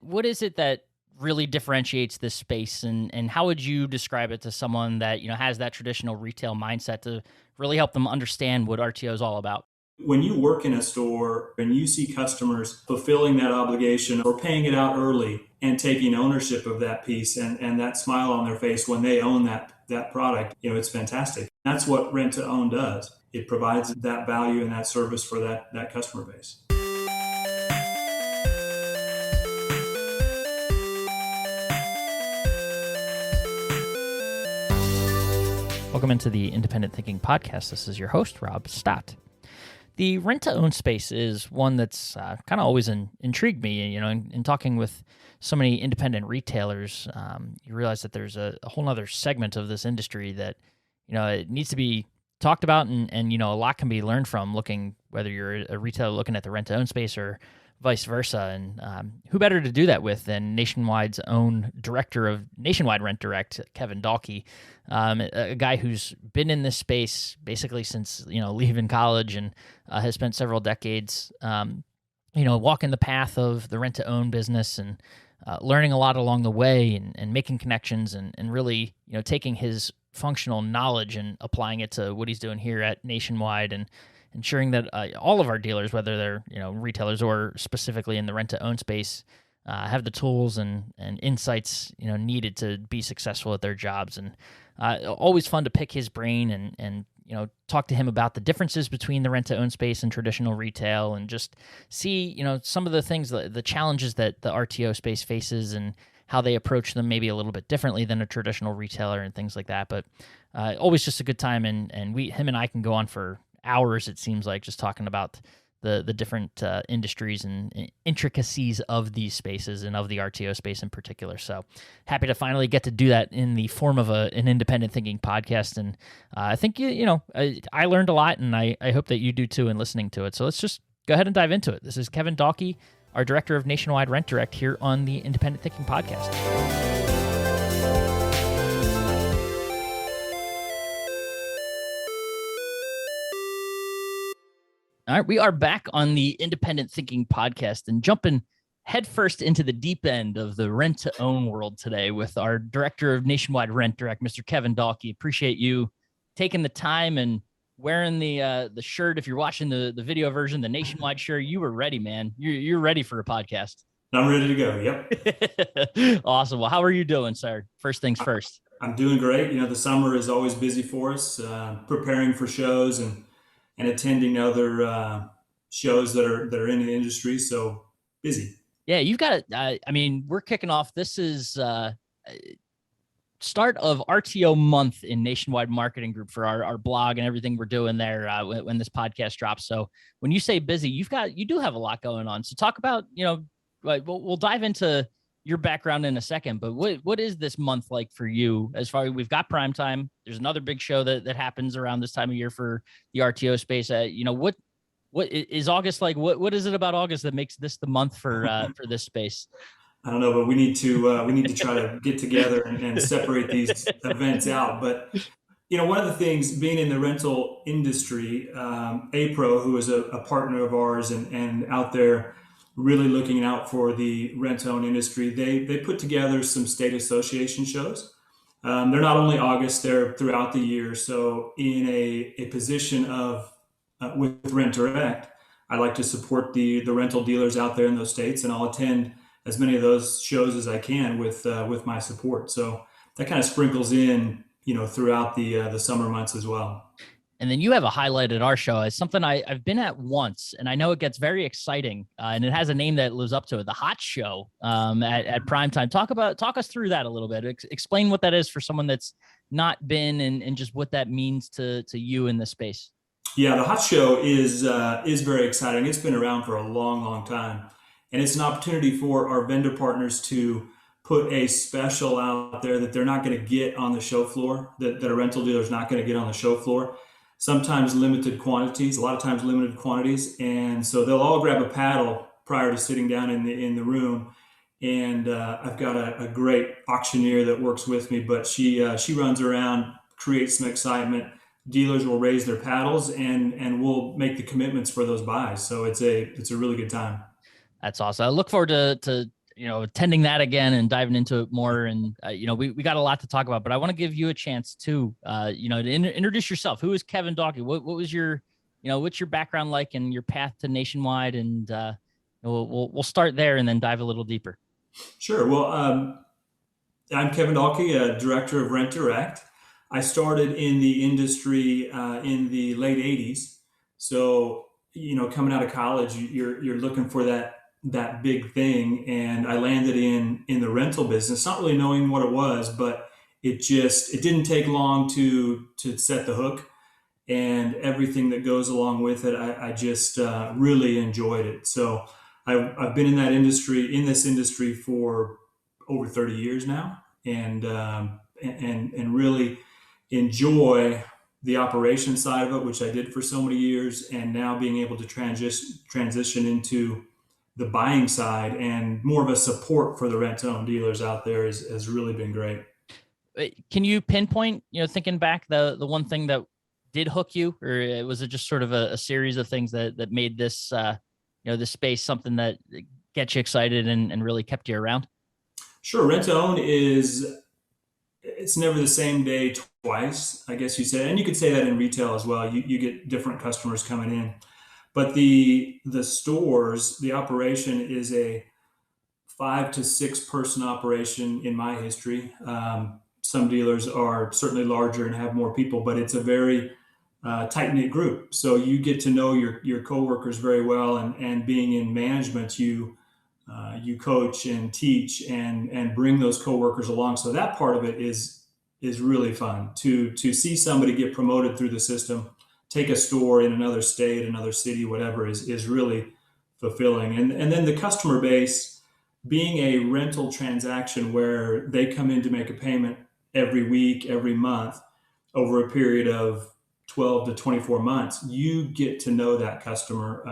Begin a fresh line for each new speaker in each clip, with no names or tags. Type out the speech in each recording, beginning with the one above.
What is it that really differentiates this space, and how would you describe it to someone that, has that traditional retail mindset to really help them understand what RTO is all about?
When you work in a store and you see customers fulfilling that obligation or paying it out early and taking ownership of that piece and that smile on their face when they own that product, it's fantastic. That's what rent to own does. It provides that value and that service for that customer base.
Welcome into the Independent Thinking Podcast. This is your host, Rob Stott. The rent-to-own space is one that's kind of always intrigued me. In talking with so many independent retailers, you realize that there's a whole other segment of this industry that, it needs to be talked about, and a lot can be learned from looking, whether you're a retailer looking at the rent-to-own space or vice versa. And who better to do that with than Nationwide's own director of Nationwide Rent Direct, Keven Dalke, a guy who's been in this space basically since leaving college and has spent several decades, walking the path of the rent-to-own business and learning a lot along the way and making connections and really taking his functional knowledge and applying it to what he's doing here at Nationwide and ensuring that all of our dealers, whether they're retailers or specifically in the rent-to-own space, have the tools and insights needed to be successful at their jobs. And always fun to pick his brain and talk to him about the differences between the rent-to-own space and traditional retail, and just see some of the things, the challenges that the RTO space faces and how they approach them maybe a little bit differently than a traditional retailer and things like that. But always just a good time, and him and I can go on for hours, it seems like, just talking about the different industries and intricacies of these spaces and of the RTO space in particular. So happy to finally get to do that in the form of an independent thinking podcast. And I think, I learned a lot, and I hope that you do too in listening to it. So let's just go ahead and dive into it. This is Keven Dalke, our director of Nationwide Rent Direct, here on the Independent Thinking Podcast. All right, we are back on the Independent Thinking Podcast and jumping headfirst into the deep end of the rent-to-own world today with our director of Nationwide Rent Direct, Mr. Keven Dalke. Appreciate you taking the time and wearing the shirt. If you're watching the video version, the Nationwide shirt, you were ready, man. You're ready for a podcast.
I'm ready to go.
Yep. Awesome. Well, how are you doing, sir? First things first.
I'm doing great. The summer is always busy for us, preparing for shows and attending other shows that are in the industry. So busy.
Yeah, you've got it. We're kicking off. This is start of RTO month in Nationwide Marketing Group for our blog and everything we're doing there when this podcast drops. So when you say busy, you do have a lot going on. So talk about, we'll dive into your background in a second, but what is this month like for you? As far as we've got prime time, there's another big show that happens around this time of year for the RTO space. What is August like? What is it about August that makes this the month for this space?
I don't know, but we need to try to get together and separate these events out. But one of the things, being in the rental industry, APRO, who is a partner of ours and out there really looking out for the rent-to-own industry, they put together some state association shows. They're not only August, they're throughout the year. So in a position of with Rent Direct, I like to support the rental dealers out there in those states, and I'll attend as many of those shows as I can with my support. So that kind of sprinkles in, throughout the summer months as well.
And then you have a highlight at our show. It's something I've been at once, and I know it gets very exciting, and it has a name that lives up to it, the Hot Show at primetime. Talk us through that a little bit. Explain what that is for someone that's not been, and just what that means to you in this space.
Yeah, the Hot Show is very exciting. It's been around for a long, long time, and it's an opportunity for our vendor partners to put a special out there that they're not going to get on the show floor, that a rental dealer is not going to get on the show floor. Sometimes limited quantities, a lot of times limited quantities. And so they'll all grab a paddle prior to sitting down in the room. And I've got a great auctioneer that works with me, but she runs around, creates some excitement. Dealers will raise their paddles and we'll make the commitments for those buys. So it's a really good time.
That's awesome. I look forward to attending that again and diving into it more. And, we got a lot to talk about, but I want to give you a chance to, to introduce yourself. Who is Keven Dalke? What was your, what's your background like and your path to Nationwide? And we'll start there and then dive a little deeper.
Sure. Well, I'm Keven Dalke, director of Rent Direct. I started in the industry in the late '80s. So, coming out of college, you're looking for that big thing, and I landed in the rental business, not really knowing what it was, but it didn't take long to set the hook, and everything that goes along with it. I just really enjoyed it. So I've been in this industry for over 30 years now, and really enjoy the operation side of it, which I did for so many years, and now being able to transition into the buying side and more of a support for the rent-to-own dealers out there has really been great.
Can you pinpoint, thinking back, the one thing that did hook you, or was it just sort of a series of things that made this, this space something that gets you excited and really kept you around?
Sure, rent-to-own it's never the same day twice, I guess you say, and you could say that in retail as well. You get different customers coming in, but the stores, the operation is a 5 to 6 person operation in my history. Some dealers are certainly larger and have more people, but it's a very tight knit group. So you get to know your coworkers very well, and being in management, you coach and teach and bring those coworkers along. So that part of it is really fun to see somebody get promoted through the system, take a store in another state, another city, whatever, is really fulfilling. And then the customer base, being a rental transaction where they come in to make a payment every week, every month, over a period of 12 to 24 months, you get to know that customer,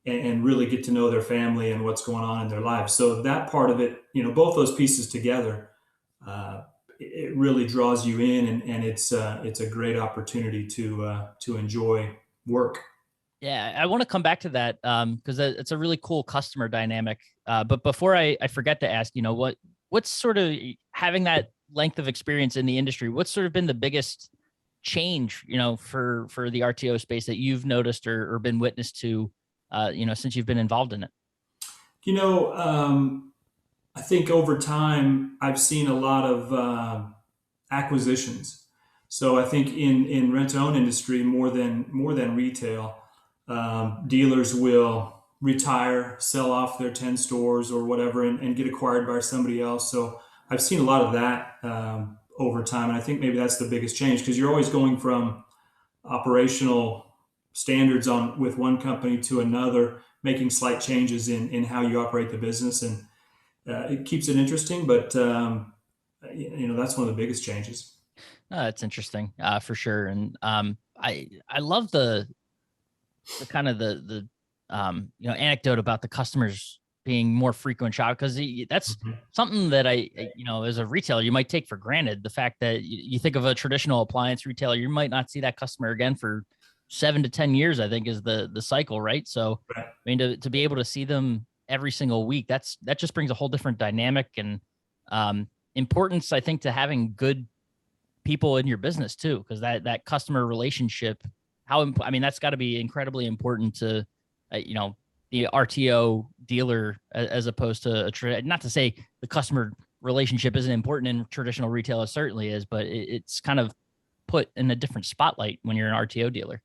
and really get to know their family and what's going on in their lives. So that part of it, both those pieces together, it really draws you in, and it's a great opportunity to enjoy work.
Yeah, I want to come back to that because it's a really cool customer dynamic. But before I forget to ask, what's sort of, having that length of experience in the industry, what's sort of been the biggest change, for the RTO space that you've noticed or been witness to, since you've been involved in it?
You know, I think over time I've seen a lot of acquisitions. So I think in rent-to-own industry, more than retail, dealers will retire, sell off their 10 stores or whatever, and get acquired by somebody else. So I've seen a lot of that over time, and I think maybe that's the biggest change, because you're always going from operational standards on with one company to another, making slight changes in how you operate the business, and it keeps it interesting. But that's one of the biggest changes.
That's interesting, for sure. And I love the kind of the anecdote about the customers being more frequent shop, because that's
Mhm.
something that as a retailer, you might take for granted. The fact that you think of a traditional appliance retailer, you might not see that customer again for 7 to 10 years, I think, is the cycle, right? So
Right.
I mean, to be able to see them every single week, that just brings a whole different dynamic and importance, I think, to having good people in your business too, because that customer relationship, I mean, that's got to be incredibly important to the RTO dealer, as opposed to not to say the customer relationship isn't important in traditional retail, it certainly is, but it's kind of put in a different spotlight when you're an RTO dealer.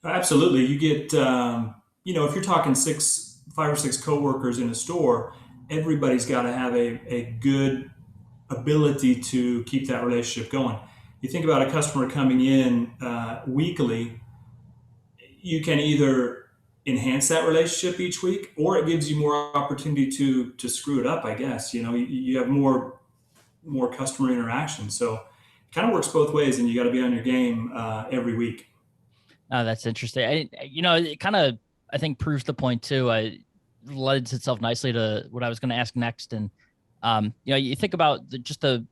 Absolutely. You get, if you're talking 5 or 6 coworkers in a store, everybody's got to have a good ability to keep that relationship going. You think about a customer coming in weekly, you can either enhance that relationship each week, or it gives you more opportunity to screw it up, I guess. You have more customer interaction. So it kind of works both ways, and you got to be on your game every week.
Oh, that's interesting. It kind of, I think, proves the point too. I lends itself nicely to what I was going to ask next. And you think about just the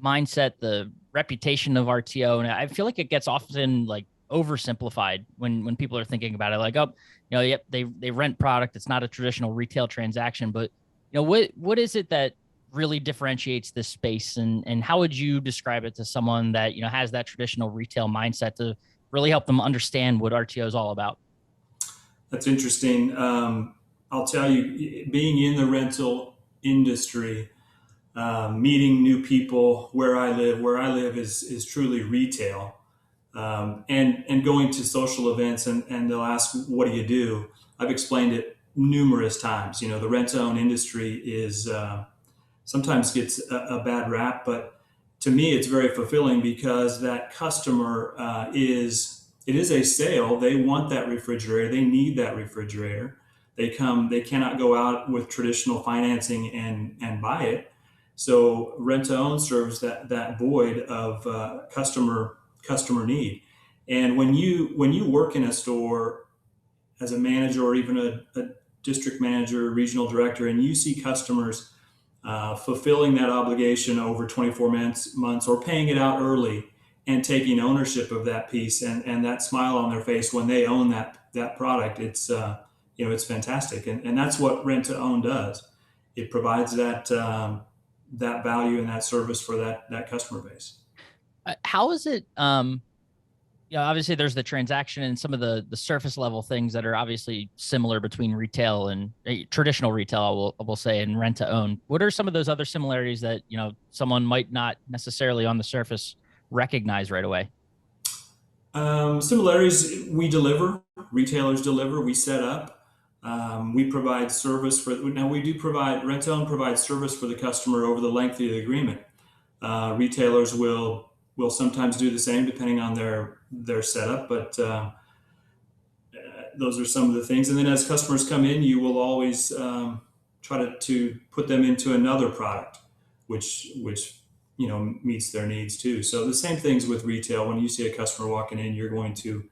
mindset, the reputation of RTO, and I feel like it gets often like oversimplified when people are thinking about it. Like, oh, yep, they rent product. It's not a traditional retail transaction, but What is it that really differentiates this space, and how would you describe it to someone that has that traditional retail mindset to really help them understand what RTO is all about?
That's interesting. I'll tell you, being in the rental industry, meeting new people where I live is truly retail. And going to social events and they'll ask, what do you do? I've explained it numerous times. The rent to own industry is sometimes gets a bad rap, but to me, it's very fulfilling because that customer it is a sale. They want that refrigerator. They need that refrigerator. They cannot go out with traditional financing and buy it. So rent to own serves that void of customer need. And when you work in a store as a manager or even a district manager, regional director, and you see customers fulfilling that obligation over 24 months or paying it out early and taking ownership of that piece and that smile on their face when they own that product, it's fantastic. And that's what rent to own does. It provides that value and that service for that customer base.
How is it? Obviously there's the transaction and some of the surface level things that are obviously similar between retail and traditional retail, I will say, and rent to own. What are some of those other similarities that someone might not necessarily on the surface recognize right away?
Similarities: we deliver, retailers deliver, we set up. We provide service for. Now we do provide rent to own provides service for the customer over the length of the agreement. Retailers will sometimes do the same depending on their setup, but those are some of the things. And then as customers come in, you will always try to put them into another product, which meets their needs too. So the same things with retail. When you see a customer walking in, you're going to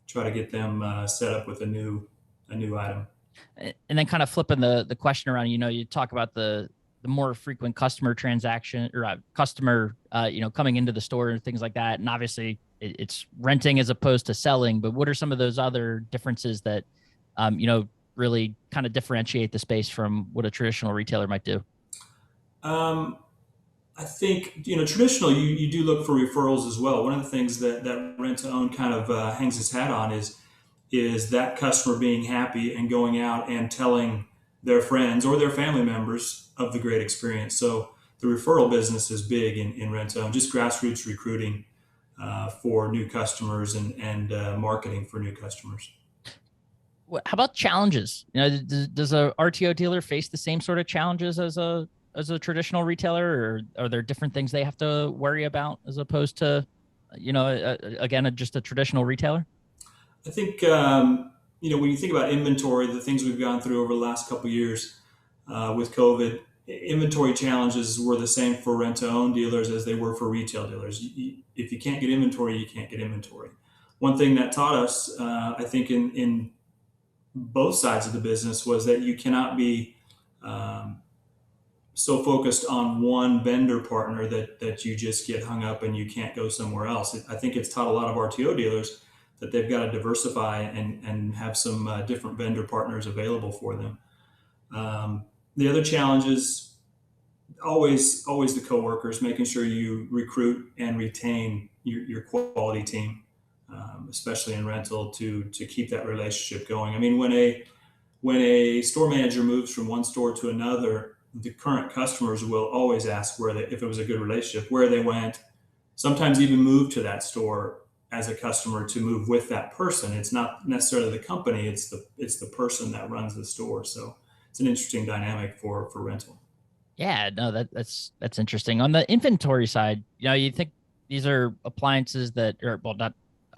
try to get them set up with a new item.
And then kind of flipping the question around, you talk about the more frequent customer transaction or customer, coming into the store and things like that. And obviously it's renting as opposed to selling, but what are some of those other differences that, really kind of differentiate the space from what a traditional retailer might do?
Um, I think traditional. You do look for referrals as well. One of the things that rent to own kind of hangs its hat on is that customer being happy and going out and telling their friends or their family members of the great experience. So the referral business is big in rent to own. Just grassroots recruiting for new customers and marketing for new customers.
How about challenges? Does a RTO dealer face the same sort of challenges as a traditional retailer, or are there different things they have to worry about as opposed to, again, just a traditional retailer?
I think when you think about inventory, the things we've gone through over the last couple of years with COVID, inventory challenges were the same for rent-to-own dealers as they were for retail dealers. If you can't get inventory, you can't get inventory. One thing that taught us, I think, in both sides of the business was that you cannot be um, so focused on one vendor partner that you just get hung up and you can't go somewhere else. I think it's taught a lot of RTO dealers that they've got to diversify and have some different vendor partners available for them. The other challenge is always the coworkers, making sure you recruit and retain your quality team, especially in rental, to keep that relationship going. I mean, when a store manager moves from one store to another, the current customers will always ask if it was a good relationship, where they went, sometimes even move to that store as a customer to move with that person. It's not necessarily the company, it's the person that runs the store. So it's an interesting dynamic for rental.
Yeah, no, that's interesting. On the inventory side, you think these are appliances that, or well, not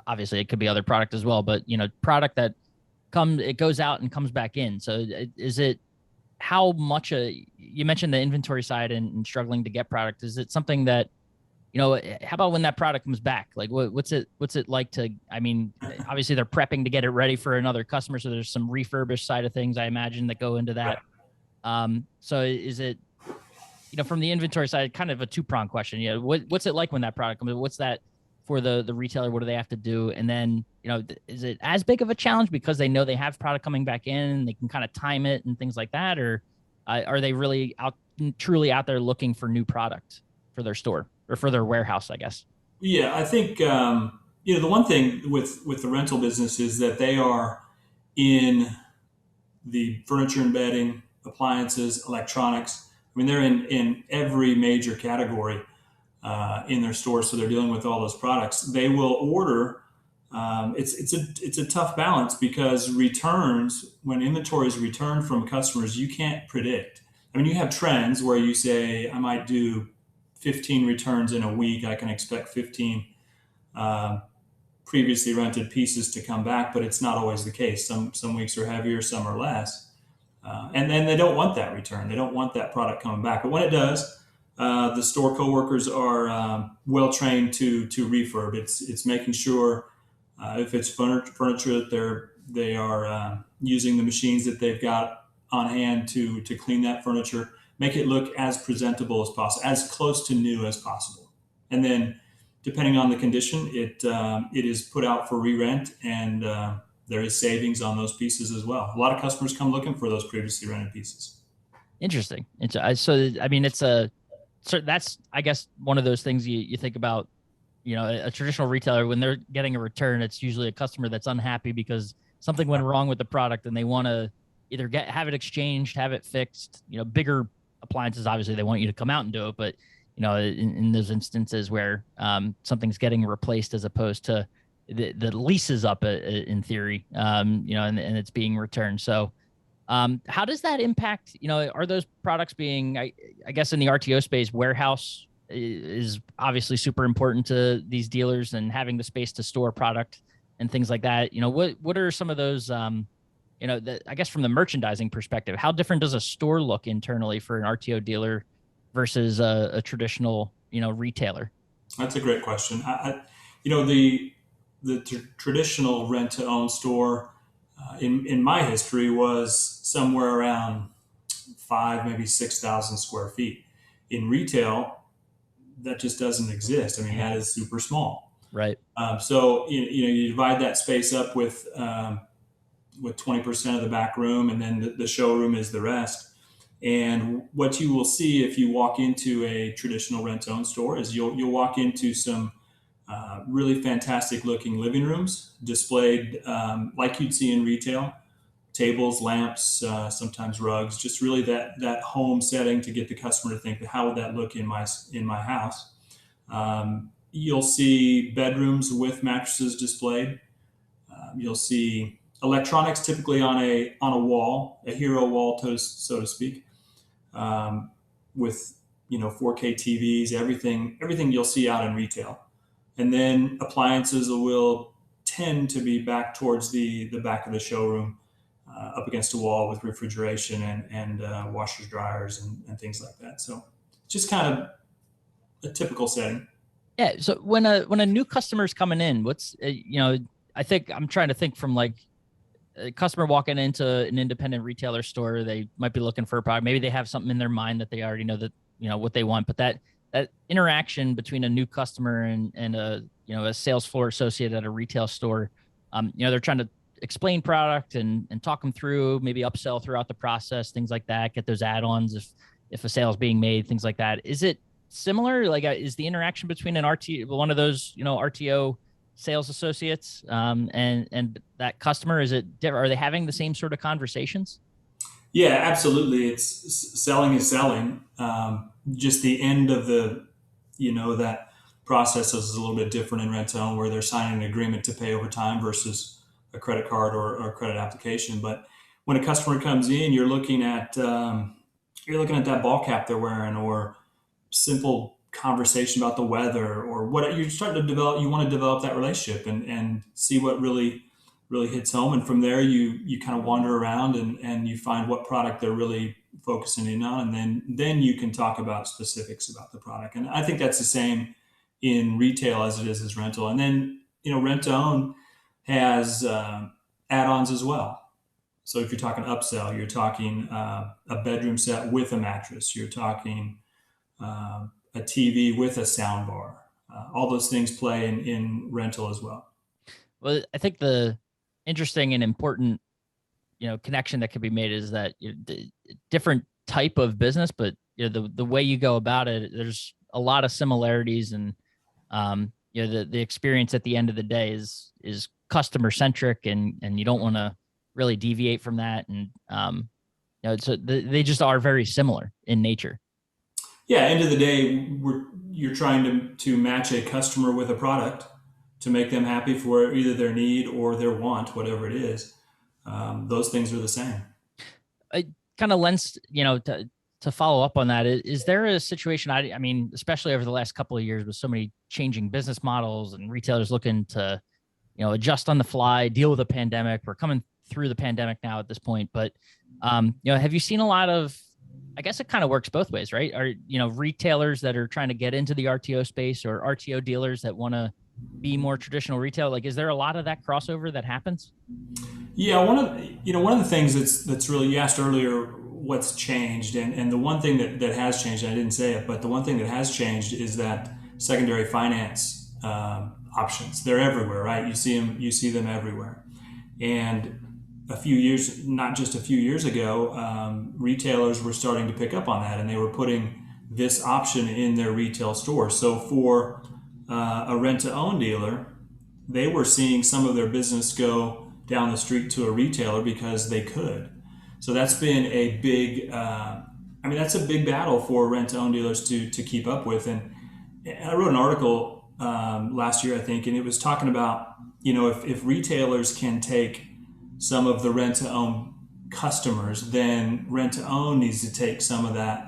obviously it could be other product as well, but product that it goes out and comes back in. So is it how much you mentioned the inventory side and struggling to get product? Is it something that how about when that product comes back? Like what's it like to, I mean, obviously they're prepping to get it ready for another customer. So there's some refurbished side of things, I imagine, that go into
Yeah.
that. So is it, from the inventory side, kind of a two-pronged question. What's it like when that product comes? What's that for the retailer? What do they have to do? And then, is it as big of a challenge because they know they have product coming back in and they can kind of time it and things like that? Or Are they really truly out there looking for new product for their store or for their warehouse, I guess?
Yeah, I think the one thing with the rental business is that they are in the furniture and bedding, appliances, electronics. I mean, they're in every major category in their store, so they're dealing with all those products. They will order. It's a tough balance because returns, when inventory is returned from customers, you can't predict. I mean, you have trends where you say, I might do 15 returns in a week. I can expect 15 uh, previously rented pieces to come back, but it's not always the case. Some weeks are heavier, some are less, and then they don't want that return. They don't want that product coming back. But when it does, the store coworkers are well trained to refurb. It's making sure if it's furniture that they are using the machines that they've got on hand to clean that furniture, make it look as presentable as possible, as close to new as possible, and then depending on the condition, it is put out for re-rent, and there is savings on those pieces as well. A lot of customers come looking for those previously rented pieces.
Interesting. So I mean, so that's I guess one of those things you think about. A traditional retailer, when they're getting a return, it's usually a customer that's unhappy because something went wrong with the product and they want to either have it exchanged, have it fixed. Bigger appliances, obviously they want you to come out and do it, but in those instances where something's getting replaced as opposed to the lease is up in theory, and it's being returned. So how does that impact, are those products being, I guess in the RTO space, warehouse is obviously super important to these dealers and having the space to store product and things like that. What are some of those, I guess from the merchandising perspective, how different does a store look internally for an RTO dealer versus a traditional, retailer?
That's a great question. The traditional rent to own store in my history was somewhere around 5, maybe 6,000 square feet. In retail, that just doesn't exist. I mean, that is super small.
Right.
So you divide that space up with 20% of the back room, and then the showroom is the rest. And what you will see if you walk into a traditional rent-own store is you'll walk into some really fantastic looking living rooms displayed like you'd see in retail, tables, lamps, sometimes rugs, just really that home setting to get the customer to think, how would that look in my house. You'll see bedrooms with mattresses displayed. You'll see electronics typically on a wall, a hero wall, so to speak, with 4K TVs, everything you'll see out in retail. And then appliances will tend to be back towards the back of the showroom, up against a wall with refrigeration and washers, dryers, and things like that. So just kind of a typical setting.
Yeah. So when a new customer is coming in, what's I think I'm trying to think from like a customer walking into an independent retailer store, they might be looking for a product. Maybe they have something in their mind that they already know that what they want, but that interaction between a new customer and a sales floor associate at a retail store, they're trying to explain product and talk them through, maybe upsell throughout the process, things like that, get those add-ons if a sale is being made, things like that. Is it similar? Like, is the interaction between one of those RTO sales associates and that customer, are they having the same sort of conversations?
Yeah, absolutely. Selling is selling. Just the end of that process is a little bit different in rent to own, where they're signing an agreement to pay over time versus a credit card or a credit application. But when a customer comes in, you're looking at that ball cap they're wearing, or simple conversation about the weather, or what you're starting to develop. You want to develop that relationship and see what really hits home. And from there, you kind of wander around and you find what product they're really focusing in on, and then you can talk about specifics about the product. And I think that's the same in retail as it is as rental. And then rent to own has add-ons as well. So if you're talking upsell, you're talking a bedroom set with a mattress, you're talking a TV with a sound bar. All those things play in rental as well.
Well, I think the interesting and important connection that could be made is that different type of business, but the way you go about it, there's a lot of similarities, and the experience at the end of the day is customer centric, and you don't want to really deviate from that, and so they just are very similar in nature.
Yeah, end of the day, you're trying to match a customer with a product to make them happy for either their need or their want, whatever it is. Those things are the same.
It kind of lends, to follow up on that. Is there a situation? I mean, especially over the last couple of years, with so many changing business models and retailers looking to, adjust on the fly, deal with a pandemic. We're coming through the pandemic now at this point, but have you seen a lot of? I guess it kind of works both ways, right? Are retailers that are trying to get into the RTO space, or RTO dealers that want to be more traditional retail? Like, is there a lot of that crossover that happens?
Yeah, one of the things that's really, you asked earlier what's changed, and the one thing that has changed, and I didn't say it, but the one thing that has changed is that secondary finance options. They're everywhere, right? You see them everywhere. And a few years, not just a few years ago, retailers were starting to pick up on that, and they were putting this option in their retail stores. So for a rent-to-own dealer, they were seeing some of their business go down the street to a retailer because they could. So that's been a big, that's a big battle for rent-to-own dealers to keep up with. And I wrote an article last year, I think, and it was talking about, if retailers can take some of the rent-to-own customers, then rent-to-own needs to take some of that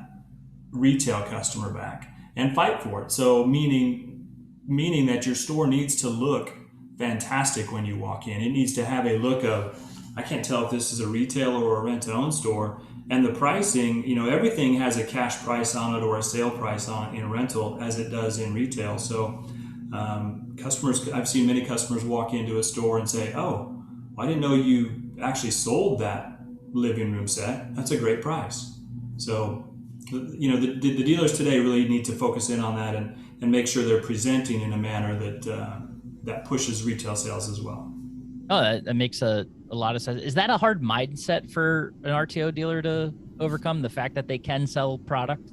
retail customer back and fight for it. So meaning that your store needs to look fantastic when you walk in. It needs to have a look of, I can't tell if this is a retail or a rent-to-own store. And the pricing, everything has a cash price on it or a sale price on it in rental as it does in retail. So I've seen many customers walk into a store and say, "Oh, I didn't know you actually sold that living room set. That's a great price." So, the dealers today really need to focus in on that and make sure they're presenting in a manner that pushes retail sales as well.
Oh, that makes a lot of sense. Is that a hard mindset for an RTO dealer to overcome, the fact that they can sell product?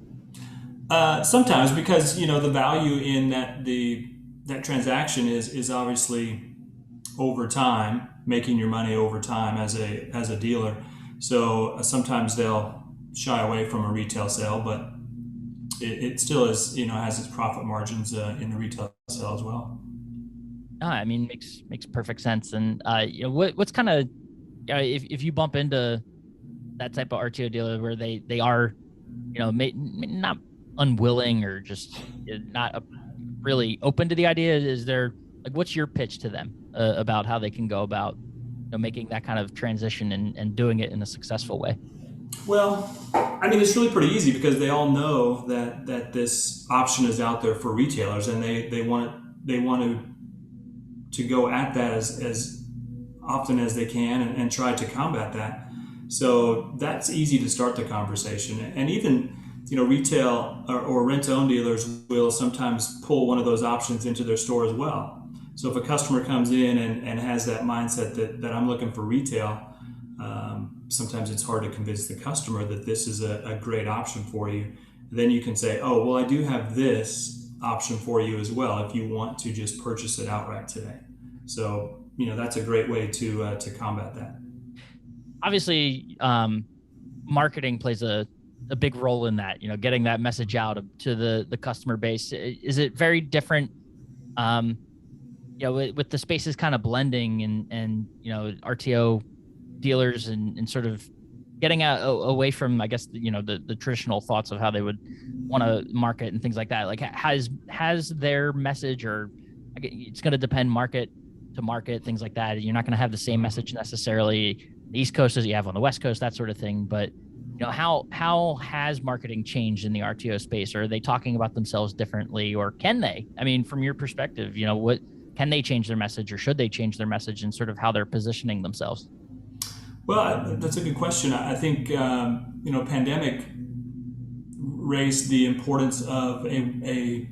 Sometimes, because the value in that transaction is obviously over time, making your money over time as a dealer. So sometimes they'll shy away from a retail sale, but it still is, has its profit margins in the retail sale as well.
I mean, makes perfect sense. And what's kind of, if you bump into that type of RTO dealer where they are, not unwilling, or just not really open to the idea, is there, like, what's your pitch to them about how they can go about making that kind of transition and doing it in a successful way?
Well, it's really pretty easy, because they all know that this option is out there for retailers, and they want to go at that as often as they can and try to combat that. So that's easy to start the conversation. And even retail or rent-to-own dealers will sometimes pull one of those options into their store as well. So if a customer comes in and has that mindset that I'm looking for retail, sometimes it's hard to convince the customer that this is a great option for you. Then you can say, "Oh, well, I do have this option for you as well if you want to just purchase it outright today." So that's a great way to combat that.
Obviously, marketing plays a big role in that. Getting that message out to the customer base. Is it very different? With the spaces kind of blending, and RTO dealers and sort of getting away from, I guess, the traditional thoughts of how they would want to market and things like that. Like, has their message, or it's going to depend market to market, things like that. You're not going to have the same message necessarily the East Coast as you have on the West Coast, that sort of thing. But how has marketing changed in the RTO space? Or are they talking about themselves differently, or can they? I mean, from your perspective, what can they change their message, or should they change their message, and sort of how they're positioning themselves?
Well, that's a good question. I think pandemic raised the importance of a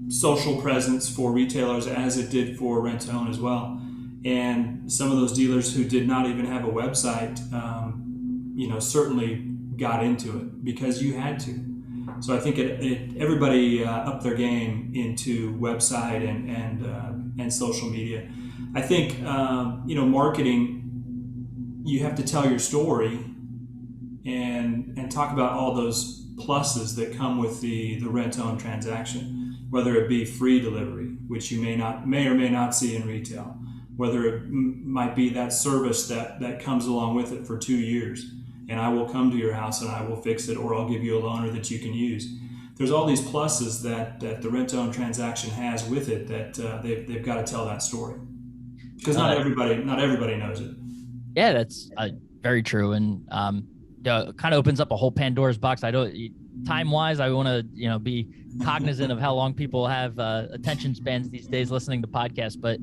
social presence for retailers, as it did for rent-to-own as well. And some of those dealers who did not even have a website, certainly got into it because you had to. So I think everybody upped their game into website and social media. I think marketing, you have to tell your story and talk about all those pluses that come with the rent-own transaction, whether it be free delivery, which you may or may not see in retail, whether it might be that service that comes along with it for 2 years, and I will come to your house and I will fix it, or I'll give you a loaner that you can use. There's all these pluses that the rent-own transaction has with it that they've got to tell that story, because not everybody knows it.
Yeah, that's very true, and kind of opens up a whole Pandora's box. I don't time wise, I want to be cognizant of how long people have attention spans these days listening to podcasts, but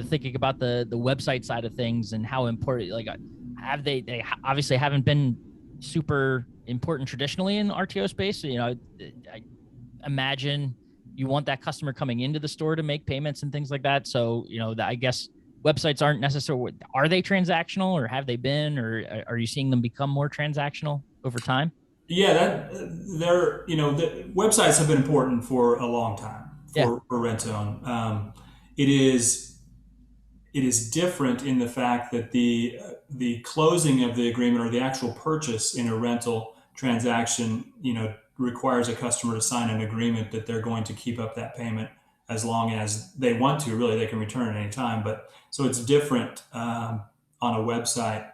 thinking about the website side of things and how important, like, have they obviously haven't been super important traditionally in RTO space. I imagine you want that customer coming into the store to make payments and things like that. So, I guess websites aren't necessarily, are they transactional, or have they been, or are you seeing them become more transactional over time?
Yeah, the websites have been important for a long time for rent-own. It is different in the fact that the closing of the agreement or the actual purchase in a rental transaction, requires a customer to sign an agreement that they're going to keep up that payment as long as they want to. Really, they can return at any time. But so it's different on a website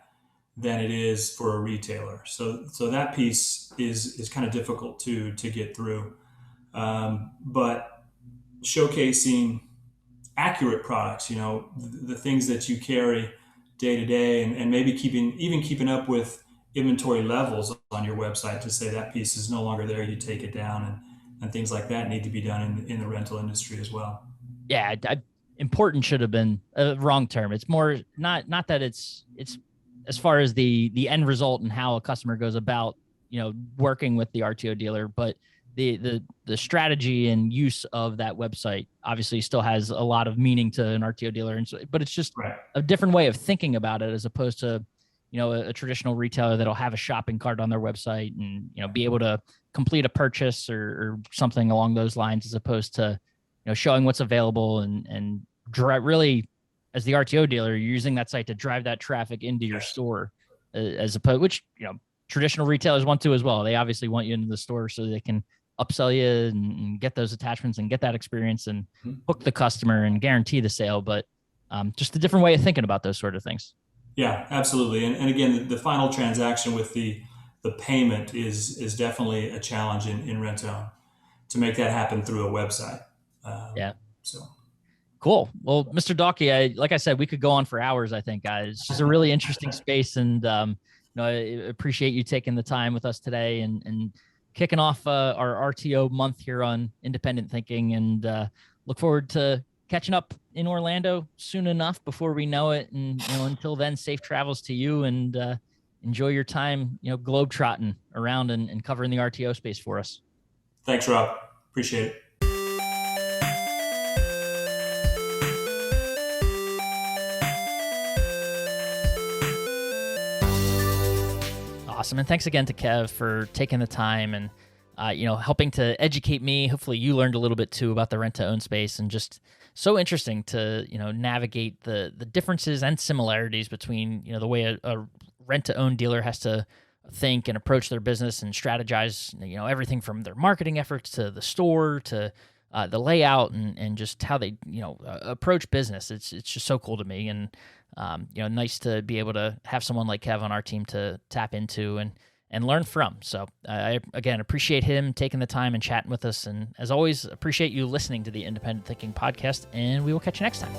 than it is for a retailer. So that piece is kind of difficult to get through. But showcasing accurate products, the things that you carry day to day, and maybe keeping up with inventory levels on your website to say that piece is no longer there, you take it down, and things like that need to be done in the rental industry as well.
Yeah, important should have been a wrong term. It's more not that it's as far as the end result and how a customer goes about working with the RTO dealer, but the strategy and use of that website obviously still has a lot of meaning to an RTO dealer, and so, but it's just
Right.
a different way of thinking about it as opposed to a traditional retailer that'll have a shopping cart on their website and be able to complete a purchase or something along those lines, as opposed to showing what's available and really, as the RTO dealer, you're using that site to drive that traffic into your store, as opposed, which traditional retailers want to as well. They obviously want you into the store so they can upsell you and get those attachments and get that experience and hook the customer and guarantee the sale. But just a different way of thinking about those sort of things.
Yeah, absolutely. And again, the final transaction with the payment is definitely a challenge in rent-own to make that happen through a website.
Yeah.
So
cool. Well, Mr. Dalke, like I said, we could go on for hours. I think it's just a really interesting space, and I appreciate you taking the time with us today and kicking off our RTO month here on Independent Thinking, and look forward to catching up in Orlando soon enough before we know it. And until then, safe travels to you, and enjoy your time globetrotting around and covering the RTO space for us.
Thanks, Rob. Appreciate it.
Awesome. And thanks again to Kev for taking the time and helping to educate me. Hopefully you learned a little bit too about the rent-to-own space, and just so interesting to navigate the differences and similarities between the way a rent-to-own dealer has to think and approach their business and strategize everything from their marketing efforts to the store to the layout and just how they approach business. It's just so cool to me, and nice to be able to have someone like Kev on our team to tap into and learn from. So I, again, appreciate him taking the time and chatting with us. And as always, appreciate you listening to the Independent Thinking Podcast, and we will catch you next time.